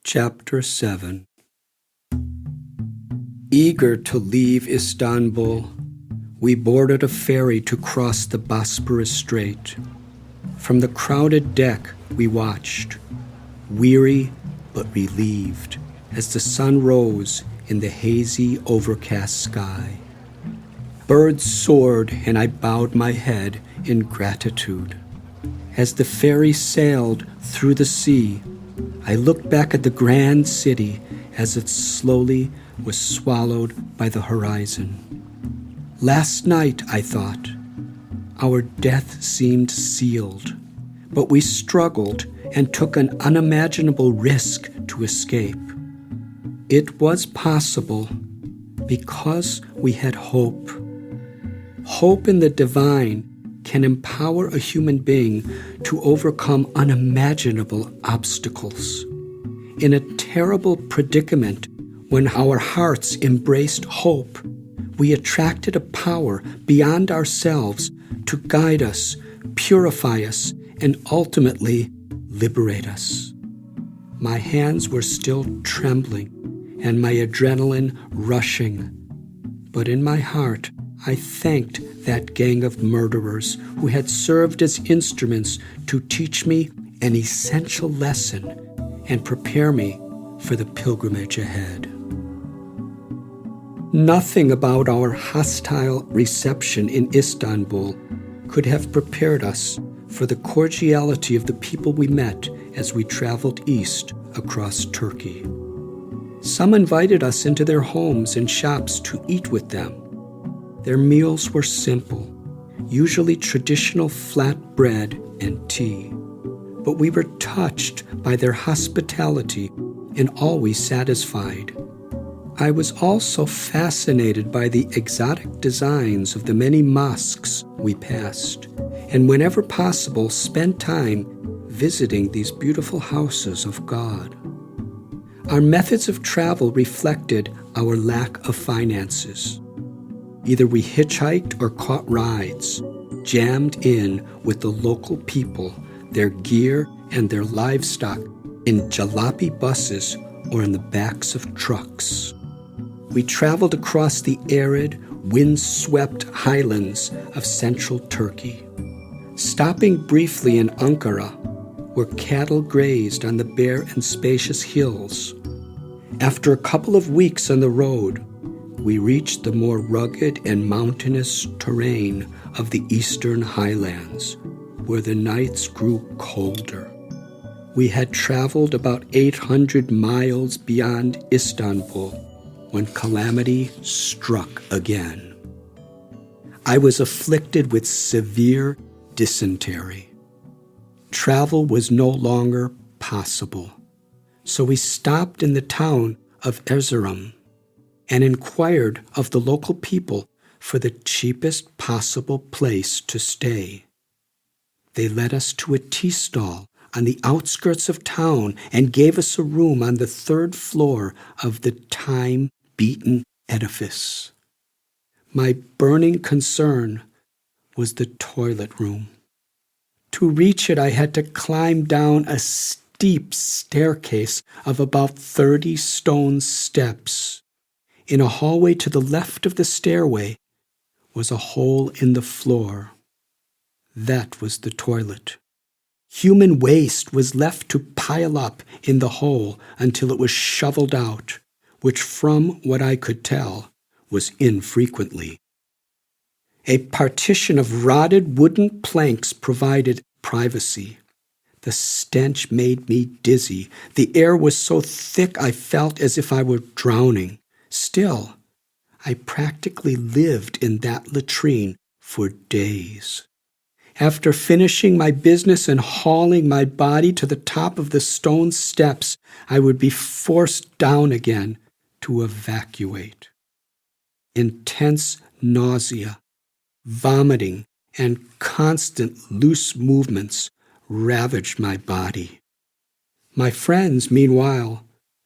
Chapter 7. Eager to leave Istanbul, we boarded a ferry to cross the Bosporus Strait. From the crowded deck we watched, weary but relieved, as the sun rose in the hazy, overcast sky. Birds soared, and I bowed my head in gratitude. As the ferry sailed through the sea, I looked back at the grand city as it slowly was swallowed by the horizon. Last night, I thought, our death seemed sealed, but we struggled and took an unimaginable risk to escape. It was possible because we had hope. Hope in the divine can empower a human being to overcome unimaginable obstacles. In a terrible predicament, when our hearts embraced hope, we attracted a power beyond ourselves to guide us, purify us, and ultimately liberate us. My hands were still trembling and my adrenaline rushing, but in my heart, I thanked that gang of murderers who had served as instruments to teach me an essential lesson and prepare me for the pilgrimage ahead. Nothing about our hostile reception in Istanbul could have prepared us for the cordiality of the people we met as we traveled east across Turkey. Some invited us into their homes and shops to eat with them. Their meals were simple, usually traditional flat bread and tea, but we were touched by their hospitality and always satisfied. I was also fascinated by the exotic designs of the many mosques we passed, and whenever possible spent time visiting these beautiful houses of God. Our methods of travel reflected our lack of finances. Either we hitchhiked or caught rides, jammed in with the local people, their gear and their livestock in jalopy buses or in the backs of trucks. We traveled across the arid, wind-swept highlands of central Turkey, stopping briefly in Ankara, where cattle grazed on the bare and spacious hills. After a couple of weeks on the road, we reached the more rugged and mountainous terrain of the eastern highlands, where the nights grew colder. We had traveled about 800 miles beyond Istanbul when calamity struck again. I was afflicted with severe dysentery. Travel was no longer possible, so we stopped in the town of Erzurum and inquired of the local people for the cheapest possible place to stay. They led us to a tea stall on the outskirts of town and gave us a room on the third floor of the time-beaten edifice. My burning concern was the toilet room. To reach it, I had to climb down a steep staircase of about 30 stone steps. In a hallway to the left of the stairway was a hole in the floor. That was the toilet. Human waste was left to pile up in the hole until it was shoveled out, which from what I could tell was infrequently. A partition of rotted wooden planks provided privacy. The stench made me dizzy. The air was so thick I felt as if I were drowning. Still, I practically lived in that latrine for days. After finishing my business and hauling my body to the top of the stone steps, I would be forced down again to evacuate. Intense nausea, vomiting, and constant loose movements ravaged my body. My friends, meanwhile,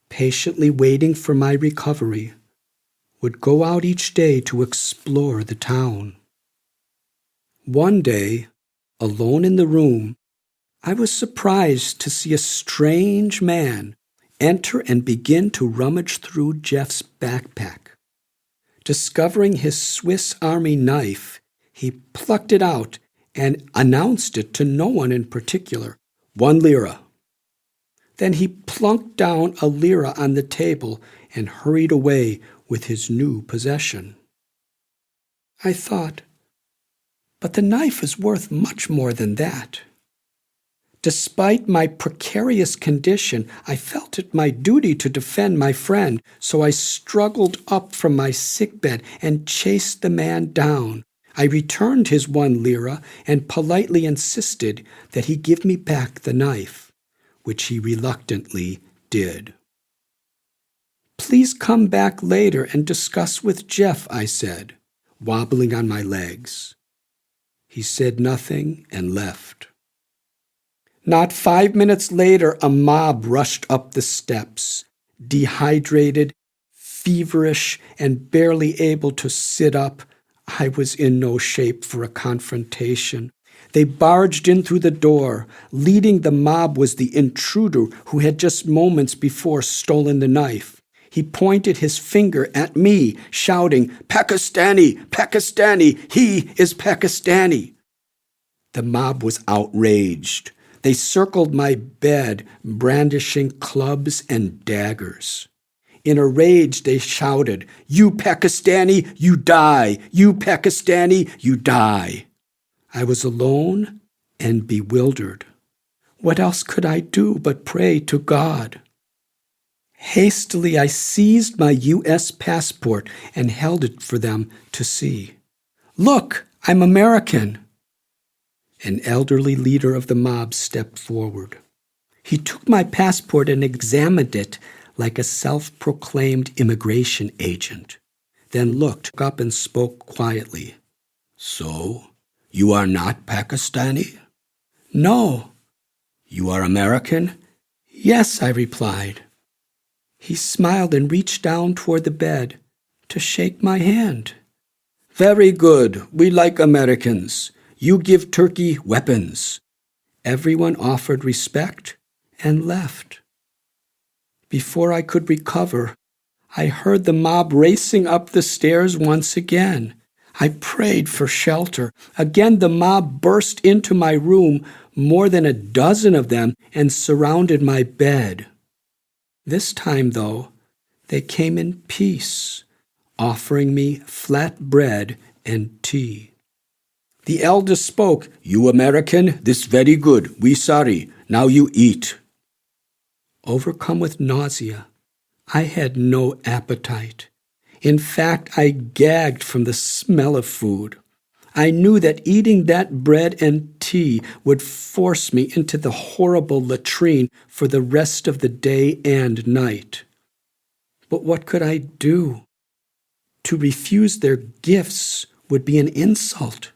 patiently waiting for my recovery, would go out each day to explore the town. One day, alone in the room, I was surprised to see a strange man enter and begin to rummage through Jeff's backpack. Discovering his Swiss Army knife, he plucked it out and announced it to no one in particular. 1 lira. Then he plunked down a lira on the table and hurried away with his new possession. I thought, but the knife is worth much more than that. Despite my precarious condition, I felt it my duty to defend my friend, so I struggled up from my sickbed and chased the man down. I returned his 1 lira and politely insisted that he give me back the knife, which he reluctantly did. Please come back later and discuss with Jeff, I said, wobbling on my legs. He said nothing and left. Not 5 minutes later, a mob rushed up the steps, dehydrated, feverish, and barely able to sit up. I was in no shape for a confrontation. They barged in through the door. Leading the mob was the intruder who had just moments before stolen the knife. He pointed his finger at me, shouting, "Pakistani! Pakistani! He is Pakistani!" The mob was outraged. They circled my bed, brandishing clubs and daggers. In a rage, they shouted, "You Pakistani, you die! You Pakistani, you die!" I was alone and bewildered. What else could I do but pray to God? Hastily, I seized my U.S. passport and held it for them to see. "Look, I'm American." An elderly leader of the mob stepped forward. He took my passport and examined it like a self-proclaimed immigration agent, then looked up and spoke quietly. "So, you are not Pakistani?" "No." "You are American?" "Yes," I replied. He smiled and reached down toward the bed to shake my hand. "Very good. We like Americans. You give Turkey weapons." Everyone offered respect and left. Before I could recover, I heard the mob racing up the stairs once again. I prayed for shelter. Again the mob burst into my room, more than a dozen of them, and surrounded my bed. This time, though, they came in peace, offering me flat bread and tea. The eldest spoke, "You American, this very good. We sorry. Now you eat." Overcome with nausea, I had no appetite. In fact, I gagged from the smell of food. I knew that eating that bread and tea would force me into the horrible latrine for the rest of the day and night. But what could I do? To refuse their gifts would be an insult.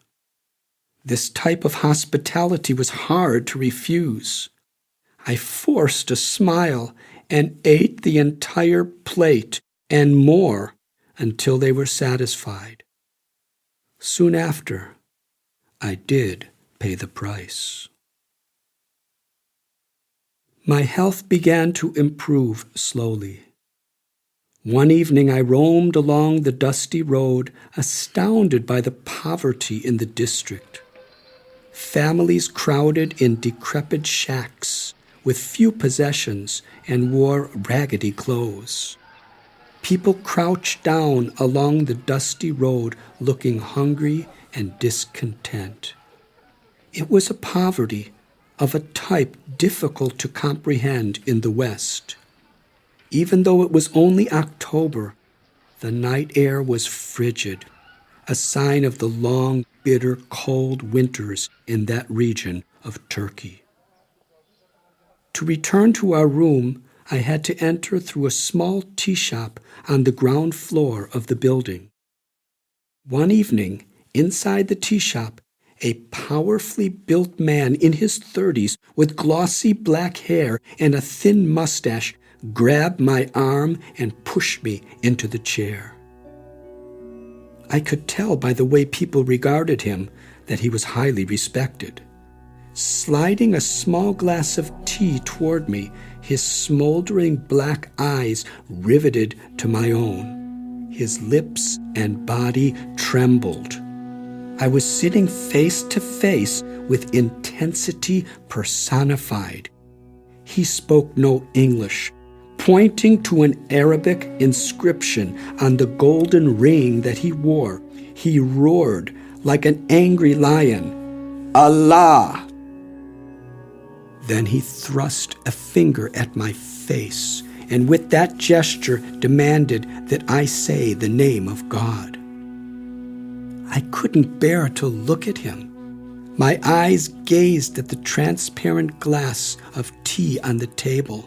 This type of hospitality was hard to refuse. I forced a smile and ate the entire plate and more until they were satisfied. Soon after, I did pay the price. My health began to improve slowly. One evening I roamed along the dusty road, astounded by the poverty in the district. Families crowded in decrepit shacks with few possessions and wore raggedy clothes. People crouched down along the dusty road looking hungry and discontent. It was a poverty of a type difficult to comprehend in the West. Even though it was only October, the night air was frigid, a sign of the long, bitter, cold winters in that region of Turkey. To return to our room, I had to enter through a small tea shop on the ground floor of the building. One evening, inside the tea shop, a powerfully built man in his 30s with glossy black hair and a thin mustache grabbed my arm and pushed me into the chair. I could tell by the way people regarded him that he was highly respected. Sliding a small glass of tea toward me, his smoldering black eyes riveted to my own. His lips and body trembled. I was sitting face to face with intensity personified. He spoke no English. Pointing to an Arabic inscription on the golden ring that he wore, he roared like an angry lion, "Allah!" Then he thrust a finger at my face, and with that gesture demanded that I say the name of God. I couldn't bear to look at him. My eyes gazed at the transparent glass of tea on the table.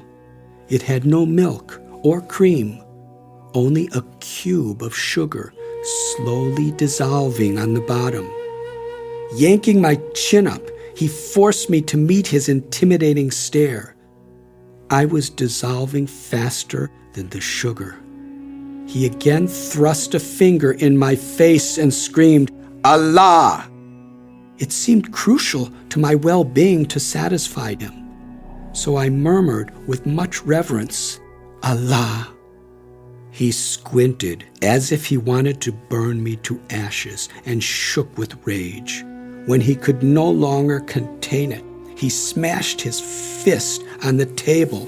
It had no milk or cream, only a cube of sugar slowly dissolving on the bottom. Yanking my chin up, he forced me to meet his intimidating stare. I was dissolving faster than the sugar. He again thrust a finger in my face and screamed, "Allah!" It seemed crucial to my well-being to satisfy him. So I murmured with much reverence, "Allah." He squinted as if he wanted to burn me to ashes and shook with rage. When he could no longer contain it, he smashed his fist on the table.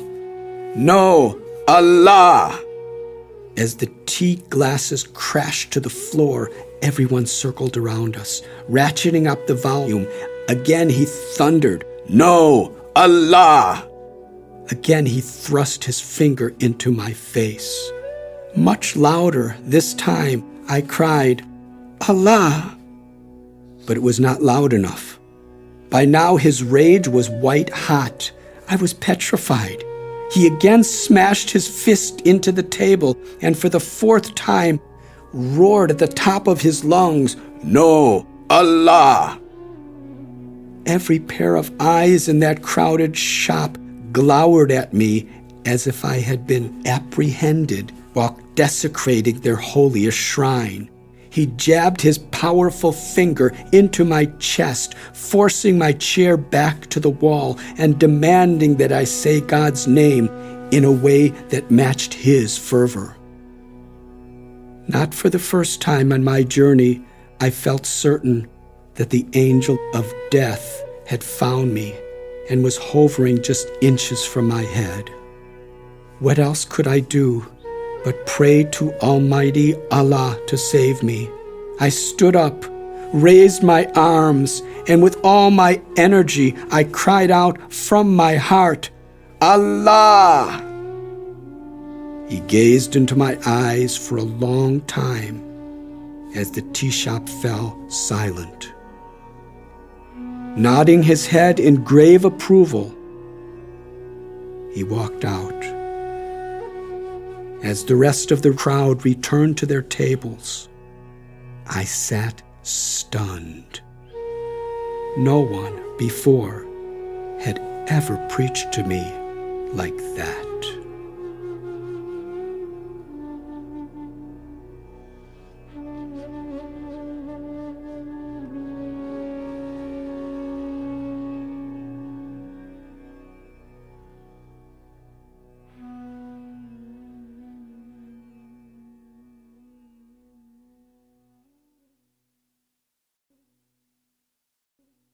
"No, Allah!" As the tea glasses crashed to the floor, everyone circled around us, ratcheting up the volume. Again he thundered, "No, Allah!" Again he thrust his finger into my face. Much louder this time, I cried, "Allah!" But it was not loud enough. By now his rage was white hot. I was petrified. He again smashed his fist into the table and for the fourth time roared at the top of his lungs, "No, Allah!" Every pair of eyes in that crowded shop glowered at me as if I had been apprehended while desecrating their holiest shrine. He jabbed his powerful finger into my chest, forcing my chair back to the wall and demanding that I say God's name in a way that matched his fervor. Not for the first time on my journey, I felt certain that the angel of death had found me and was hovering just inches from my head. What else could I do but pray to Almighty Allah to save me? I stood up, raised my arms, and with all my energy I cried out from my heart, "Allah!" He gazed into my eyes for a long time as the tea shop fell silent. Nodding his head in grave approval, he walked out. As the rest of the crowd returned to their tables, I sat stunned. No one before had ever preached to me like that.